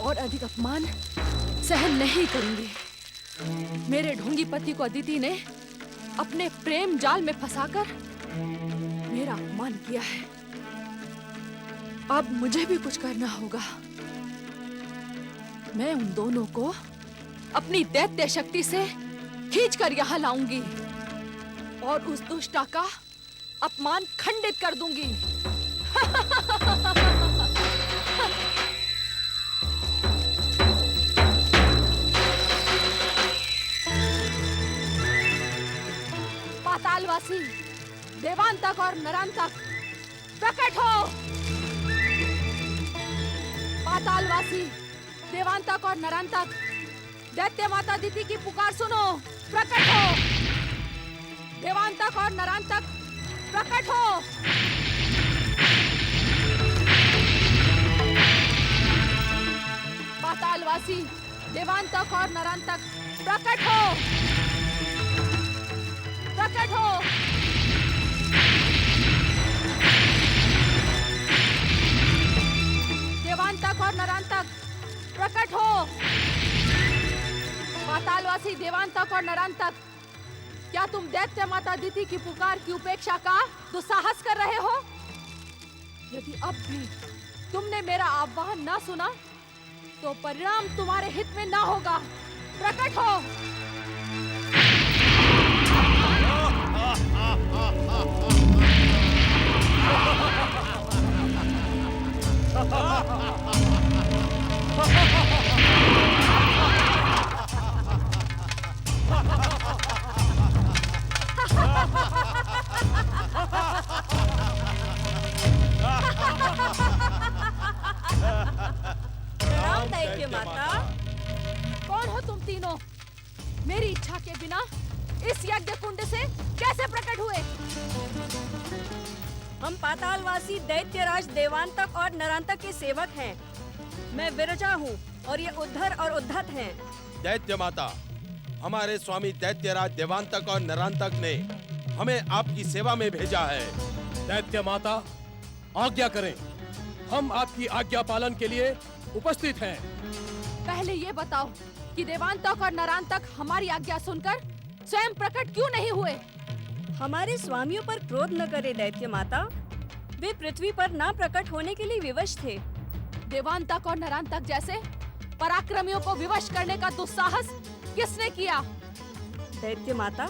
और अधिक अपमान सहन नहीं करूंगी। मेरे ढोंगी पति को अदिति ने अपने प्रेम जाल में फंसाकर मेरा अपमान किया है। अब मुझे भी कुछ करना होगा। मैं उन दोनों को अपनी दैत्य शक्ति से खींचकर यहाँ लाऊंगी और उस दुष्टा का अपमान खंडित कर दूंगी। पातालवासी देवांतक और नरांतक प्रकट हो। पातालवासी देवांतक और नरांतक दैत्य माता अदिति की पुकार सुनो, प्रकट हो। देवांतक और नरांतक प्रकट हो। पातालवासी देवांतक और नरांतक प्रकट हो, प्रकट हो। देवांतक और नरांतक प्रकट हो। पातालवासी देवांतक और नरांतक, क्या तुम दैत्य माता अदिति की पुकार की उपेक्षा का दुस्साहस कर रहे हो? यदि अब भी तुमने मेरा आह्वान ना सुना तो परिणाम तुम्हारे हित में ना होगा। प्रकट हो। प्रणाम दैत्य माता। कौन हो तुम तीनों? मेरी इच्छा के बिना इस यज्ञ कुंड से कैसे प्रकट हुए? हम पातालवासी दैत्यराज देवांतक और नरांतक के सेवक हैं। मैं विरजा हूँ और ये उद्धर और उद्धत हैं। दैत्य माता, हमारे स्वामी दैत्यराज देवांतक और नरांतक ने हमें आपकी सेवा में भेजा है। दैत्य माता, आज्ञा करें, हम आपकी आज्ञा पालन के लिए उपस्थित हैं। पहले ये बताओ कि देवांतक और नरांतक हमारी आज्ञा सुनकर स्वयं प्रकट क्यों नहीं हुए? हमारे स्वामियों पर क्रोध न करे दैत्य माता, वे पृथ्वी पर ना प्रकट होने के लिए विवश थे। देवांतक और नरांतक जैसे पराक्रमियों को विवश करने का दुस्साहस किसने किया? दैत्य माता,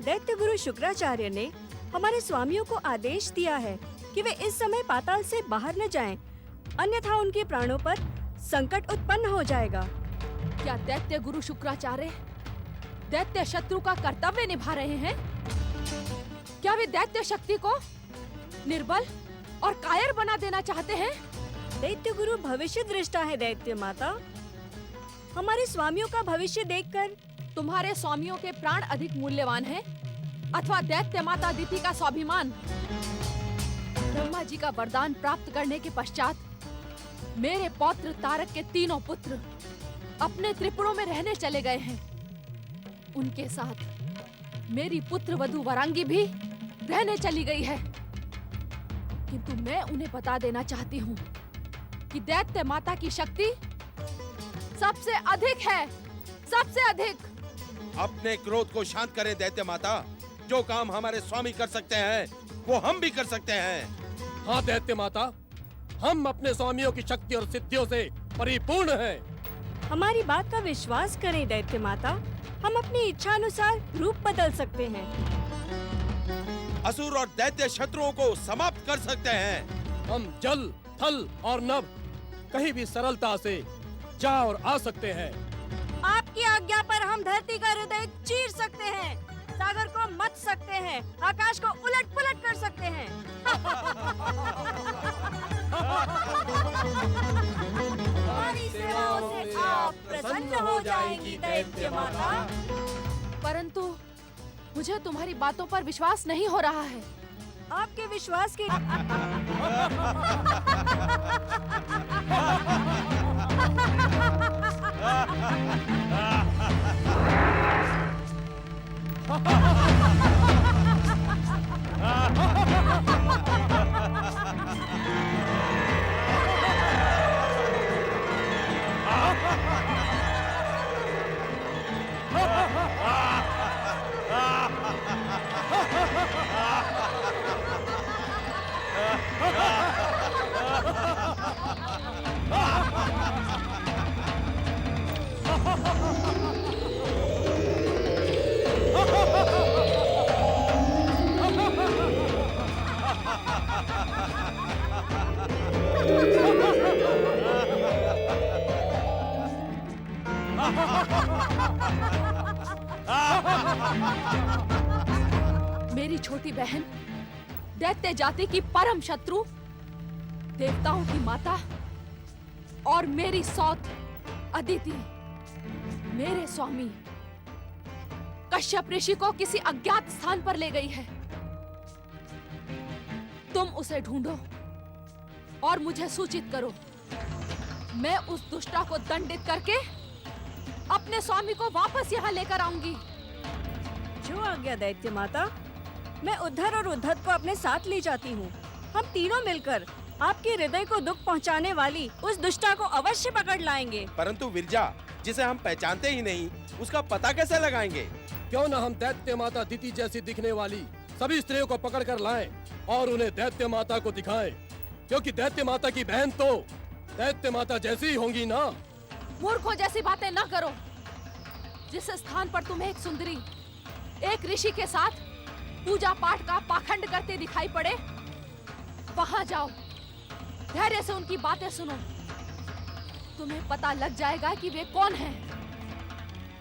दैत्य गुरु शुक्राचार्य ने हमारे स्वामियों को आदेश दिया है कि वे इस समय पाताल से बाहर न जाएं, अन्यथा उनके प्राणों पर संकट उत्पन्न हो जाएगा। क्या दैत्य गुरु शुक्राचार्य दैत्य शत्रु का कर्तव्य निभा रहे हैं? क्या वे दैत्य शक्ति को निर्बल और कायर बना देना चाहते हैं? दैत्य गुरु भविष्य दृष्टा है दैत्य माता। हमारे स्वामियों का भविष्य देखकर तुम्हारे स्वामियों के प्राण अधिक मूल्यवान हैं अथवा दैत्य माता अदिति का स्वाभिमान? ब्रह्मा जी का वरदान प्राप्त करने के पश्चात मेरे पौत्र तारक के तीनों पुत्र अपने त्रिपुरों में रहने चले गए हैं। उनके साथ मेरी पुत्र वधू वरांगी भी रहने चली गई है। किंतु मैं उन्हें बता देना चाहती हूँ कि दैत्य माता की शक्ति सबसे अधिक है, सबसे अधिक। अपने क्रोध को शांत करें दैत्य माता। जो काम हमारे स्वामी कर सकते हैं वो हम भी कर सकते हैं। हाँ दैत्य माता, हम अपने स्वामियों की शक्ति और सिद्धियों से परिपूर्ण हैं। हमारी बात का विश्वास करें दैत्य माता, हम अपनी इच्छा अनुसार रूप बदल सकते हैं। असुर और दैत्य शत्रुओं को समाप्त कर सकते हैं। हम जल, थल और नभ कहीं भी सरलता से जा और आ सकते हैं। आपकी आज्ञा पर हम धरती का हृदय चीर सकते हैं, सागर को मथ सकते हैं, आकाश को उलट पुलट कर सकते हैं। हमारी सेवाओं से आप प्रसन्न हो जाएंगी दैत्य माता। परंतु मुझे तुम्हारी बातों पर विश्वास नहीं हो रहा है। आपके विश्वास की इकलौती बहन, दैत्य जाति की परम शत्रु, देवताओं की माता और मेरी सौत अदिति, मेरे स्वामी कश्यप ऋषि को किसी अज्ञात स्थान पर ले गई है। तुम उसे ढूंढो और मुझे सूचित करो। मैं उस दुष्टा को दंडित करके अपने स्वामी को वापस यहाँ लेकर आऊंगी। जो आज्ञा दैत्य माता। मैं उद्धर और उद्धत को अपने साथ ले जाती हूँ। हम तीनों मिलकर आपके हृदय को दुख पहुँचाने वाली उस दुष्टा को अवश्य पकड़ लाएंगे। परंतु विरजा, जिसे हम पहचानते ही नहीं, उसका पता कैसे लगाएंगे? क्यों न हम दैत्य माता दिति जैसी दिखने वाली सभी स्त्रियों को पकड़ कर लाएं और उन्हें दैत्य माता को दिखाएं, क्योंकि दैत्य माता की बहन तो दैत्य माता जैसी ही होंगी ना। मूर्खों जैसी बातें न करो। जिस स्थान पर तुम्हें एक सुंदरी एक ऋषि के साथ पूजा पाठ का पाखंड करते दिखाई पड़े, वहां जाओ, धैर्य से उनकी बातें सुनो। तुम्हें पता लग जाएगा कि वे कौन हैं।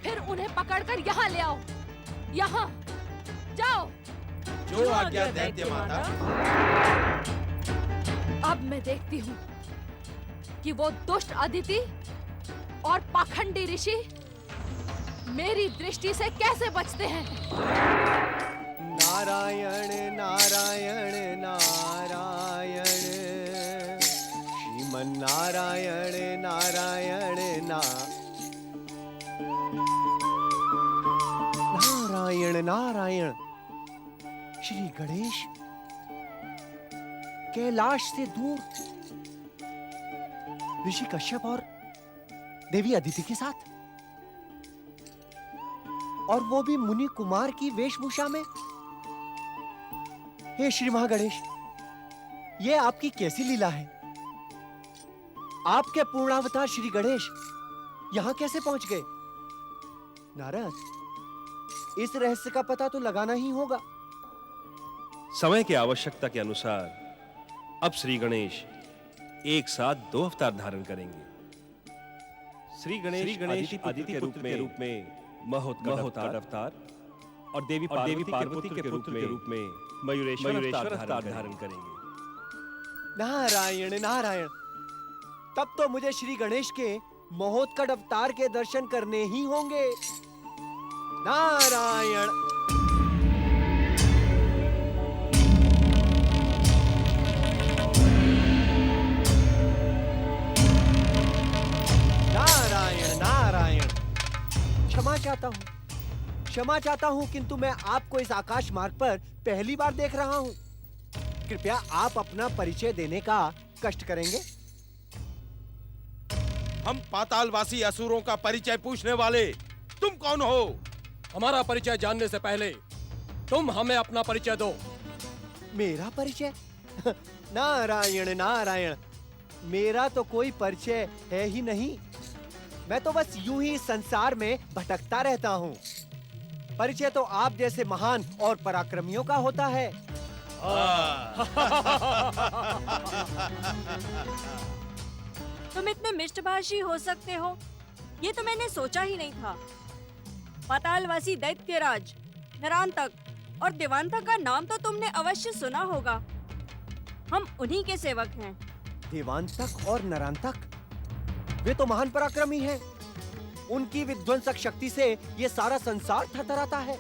फिर उन्हें पकड़कर यहाँ ले आओ। यहाँ जाओ। जो आज्ञा दैत्य माता। अब मैं देखती हूँ कि वो दुष्ट अदिति और पाखंडी ऋषि मेरी दृष्टि से कैसे बचते हैं। नारायण नारायण नारायण, श्रीमन नारायण नारायण नारायण नारायण। श्री गणेश कैलाश से दूर ऋषि कश्यप और देवी अदिति के साथ, और वो भी मुनि कुमार की वेशभूषा में। हे श्री महागणेश, ये आपकी कैसी लीला है? आपके पूर्णावतार श्री गणेश यहां कैसे पहुंच गए? नारद, इस रहस्य का पता तो लगाना ही होगा। समय की आवश्यकता के अनुसार अब श्री गणेश एक साथ 2 अवतार धारण करेंगे। श्री गणेश आदित्य के रूप में महोत्कट अवतार और देवी पार्वती के पुत्र के रूप में मयूरेश्वर अवतार धारण करेंगे। नारायण नारायण, तब तो मुझे श्री गणेश के महोत्कट अवतार के दर्शन करने ही होंगे। नारायण नारायण नारायण। क्षमा चाहता हूँ, किंतु मैं आपको इस आकाश मार्ग पर पहली बार देख रहा हूँ। कृपया आप अपना परिचय देने का कष्ट करेंगे। हम पातालवासी असुरों का परिचय पूछने वाले तुम कौन हो? हमारा परिचय जानने से पहले तुम हमें अपना परिचय दो। मेरा परिचय? नारायण नारायण, मेरा तो कोई परिचय है ही नहीं। मैं तो बस यूं ही संसार में भटकता रहता हूँ। परिचय तो आप जैसे महान और पराक्रमियों का होता है। तुम इतने मिष्टभाषी हो सकते हो, ये तो मैंने सोचा ही नहीं था। पातालवासी दैत्यराज, नरांतक और देवांतक का नाम तो तुमने अवश्य सुना होगा। हम उन्हीं के सेवक हैं। देवांतक और नरांतक, वे तो महान पराक्रमी हैं। उनकी विध्वंसक शक्ति से ये सारा संसार थरथराता है।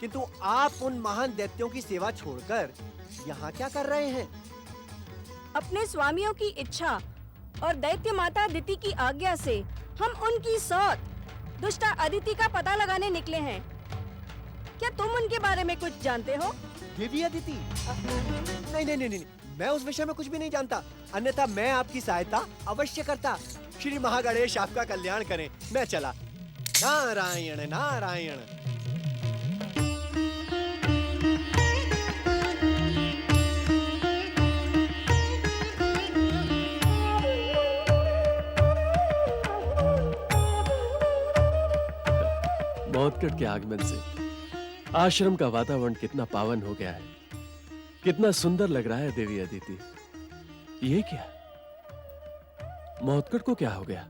किंतु आप उन महान दैत्यों की सेवा छोड़कर यहाँ क्या कर रहे हैं? अपने स्वामियों की इच्छा और दैत्य माता अदिति की आज्ञा से हम उनकी सौत दुष्टा अदिति का पता लगाने निकले हैं। क्या तुम उनके बारे में कुछ जानते हो? देवी अदिति? नहीं, मैं उस विषय में कुछ भी नहीं जानता। अन्यथा मैं आपकी सहायता अवश्य करता। श्री महागणेश आपका कल्याण करें। मैं चला। नारायण नारायण। महोत्कट के आगमन से आश्रम का वातावरण कितना पावन हो गया है। कितना सुंदर लग रहा है देवी अदिति। ये क्या? महोत्कट को क्या हो गया?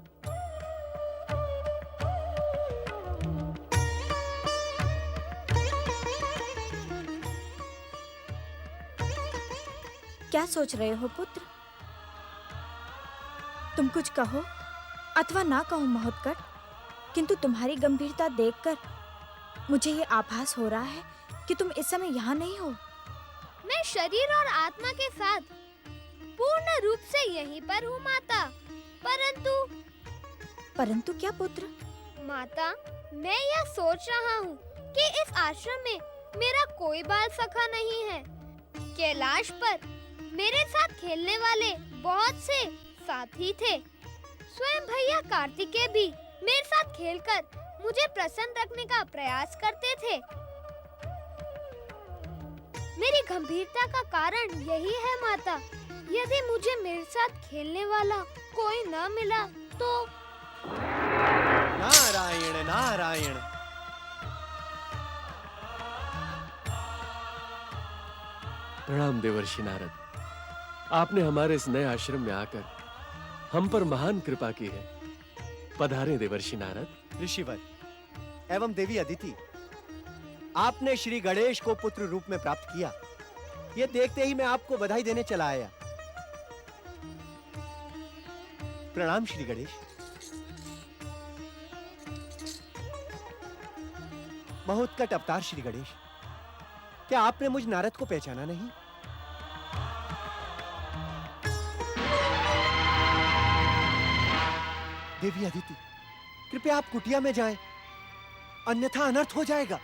क्या सोच रहे हो पुत्र? तुम कुछ कहो अथवा ना कहो महोत्कट, किंतु तुम्हारी गंभीरता देखकर मुझे ये आभास हो रहा है कि तुम इस समय यहाँ नहीं हो। मैं शरीर और आत्मा के साथ पूर्ण रूप से यहीं पर हूँ माता, परंतु क्या पुत्र? माता, मैं यह सोच रहा हूँ कि इस आश्रम में मेरा कोई बाल सखा नहीं है। कैलाश पर मेरे साथ खेलने वाले बहुत से साथी थे। स्वयं भैया कार्तिकेय भी मेरे साथ खेलकर मुझे प्रसन्न रखने का प्रयास करते थे। मेरी गंभीरता का कारण यही है माता। यदि मुझे मेरे साथ खेलने वाला कोई न मिला तो। नारायण नारायण। प्रणाम देवर्षि नारद, आपने हमारे इस नए आश्रम में आकर हम पर महान कृपा की है। पधारे देवर्षि नारद। ऋषिवर एवं देवी अदिति, आपने श्री गणेश को पुत्र रूप में प्राप्त किया, ये देखते ही मैं आपको बधाई देने चला आया। प्रणाम श्री गणेश। महोत्कट अवतार श्री गणेश, क्या आपने मुझ नारद को पहचाना नहीं? देवी अदिति, कृपया आप कुटिया में जाएं, अन्यथा अनर्थ हो जाएगा।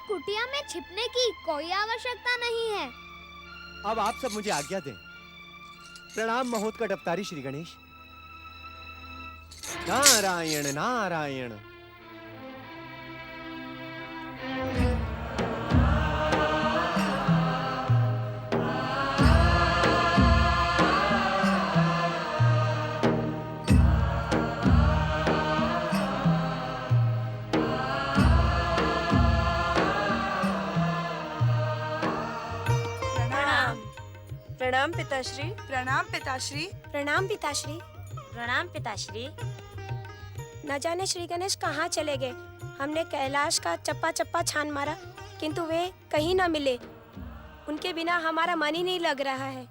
कुटिया में छिपने की कोई आवश्यकता नहीं है। अब आप सब मुझे आज्ञा दें। प्रणाम महोत्कट अवतारी श्री गणेश। नारायण नारायण। प्रणाम पिताश्री। प्रणाम पिताश्री। प्रणाम पिताश्री। प्रणाम पिताश्री। न जाने श्री गणेश कहाँ चले गए। हमने कैलाश का चप्पा चप्पा छान मारा, किंतु वे कहीं न मिले। उनके बिना हमारा मन ही नहीं लग रहा है।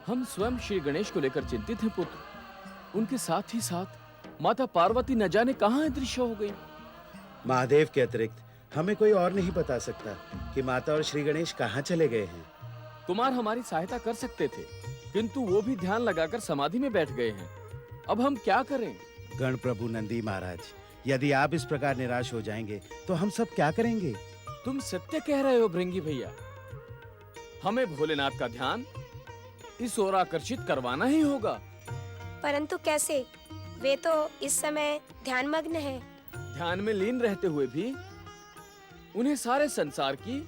हम स्वयं श्री गणेश को लेकर चिंतित हैं पुत्र। उनके साथ ही साथ माता पार्वती न जाने कहाँ अदृश्य हो गई। महादेव के अतिरिक्त हमें कोई और नहीं बता सकता कि माता और श्री गणेश कहाँ चले गए हैं। कुमार हमारी सहायता कर सकते थे, किंतु वो भी ध्यान लगाकर समाधि में बैठ गए हैं। अब हम क्या करें? गण प्रभु नंदी महाराज, यदि आप इस प्रकार निराश हो जाएंगे तो हम सब क्या करेंगे? तुम सत्य कह रहे हो भृंगी भैया। हमें भोलेनाथ का ध्यान इस ओर आकर्षित करवाना ही होगा। परंतु कैसे? वे तो इस समय ध्यानमग्न हैं। ध्यान में लीन रहते हुए भी उन्हें सारे संसार की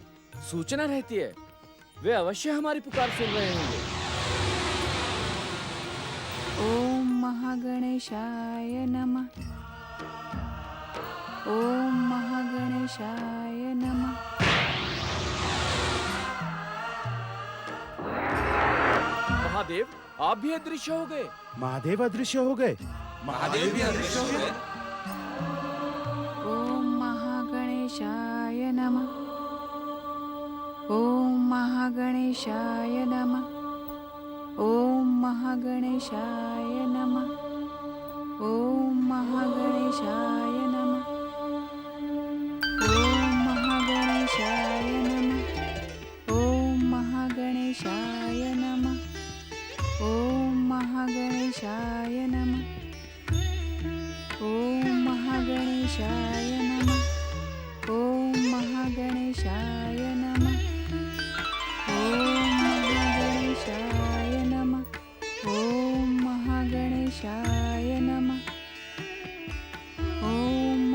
सूचना रहती है। वे अवश्य हमारी पुकार सुन रहे होंगे। ओम महागणेशाय नमः। ओम महागणेशाय नमः। महादेव, आप भी अदृश्य हो गए। महादेव अदृश्य हो गए। महादेव भी अदृश्य हो गए। ओम महागणेशाय नमः। ओम महागणेशाय नमः। ओम महागणेशाय नमः। ओम महागणेशाय नमः। ओम महागणेशाय नमः। ओम महागणेशाय नमः। ओम महागणेशाय नमः। ओम महागणेशाय नमः। ओम महागणेशाय नमः। ओम महागणेशाय नमः। ओम महागणेशाय नमः। ओम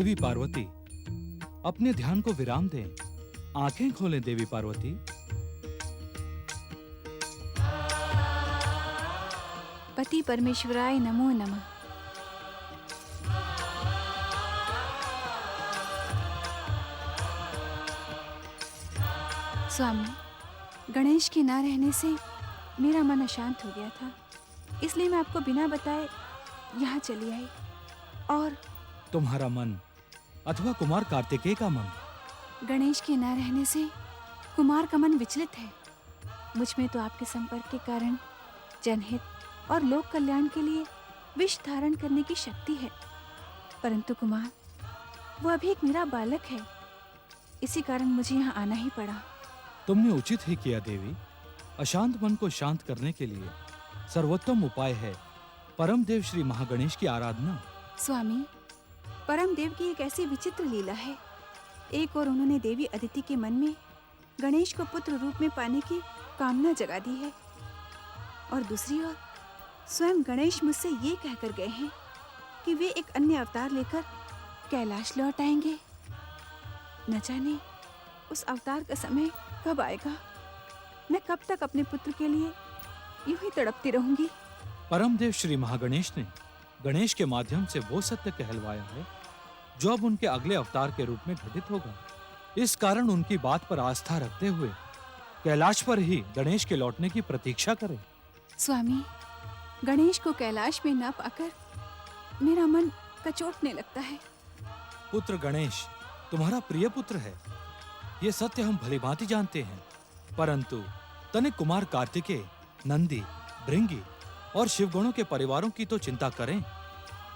देवी पार्वती, अपने ध्यान को विराम दें। आंखें खोलें देवी पार्वती। पति परमेश्वराय नमो नमः। स्वामी, गणेश के ना रहने से मेरा मन अशांत हो गया था, इसलिए मैं आपको बिना बताए यहाँ चली आई। और तुम्हारा मन अथवा कुमार कार्तिकेय का मन? गणेश के ना रहने से कुमार का मन विचलित है। मुझ में तो आपके संपर्क के कारण जनहित और लोक कल्याण के लिए विष धारण करने की शक्ति है, परंतु कुमार वो अभी एक मेरा बालक है, इसी कारण मुझे यहाँ आना ही पड़ा। तुमने उचित ही किया देवी। अशांत मन को शांत करने के लिए सर्वोत्तम उपाय है परम देव श्री महागणेश की आराधना। स्वामी, परम देव की एक ऐसी विचित्र लीला है। एक और उन्होंने देवी अदिति के मन में गणेश को पुत्र रूप में पाने की कामना जगा दी है, और दूसरी ओर स्वयं गणेश मुझसे ये कहकर गए हैं कि वे एक अन्य अवतार लेकर कैलाश लौट आएंगे। न जाने उस अवतार का समय कब आएगा। मैं कब तक अपने पुत्र के लिए यूं ही तड़पती रहूंगी। परम देव श्री महागणेश ने गणेश के माध्यम से वो सत्य कहलवाया है जो अब उनके अगले अवतार के रूप में घटित होगा। इस कारण उनकी बात पर आस्था रखते हुए कैलाश पर ही गणेश के लौटने की प्रतीक्षा करें। स्वामी, गणेश को कैलाश में न पाकर मेरा मन कचोटने लगता है। पुत्र गणेश तुम्हारा प्रिय पुत्र है, ये सत्य हम भलीभांति जानते हैं, परंतु तनिक कुमार कार्तिकेय, नंदी, भृंगी और शिवगणों के परिवारों की तो चिंता करें।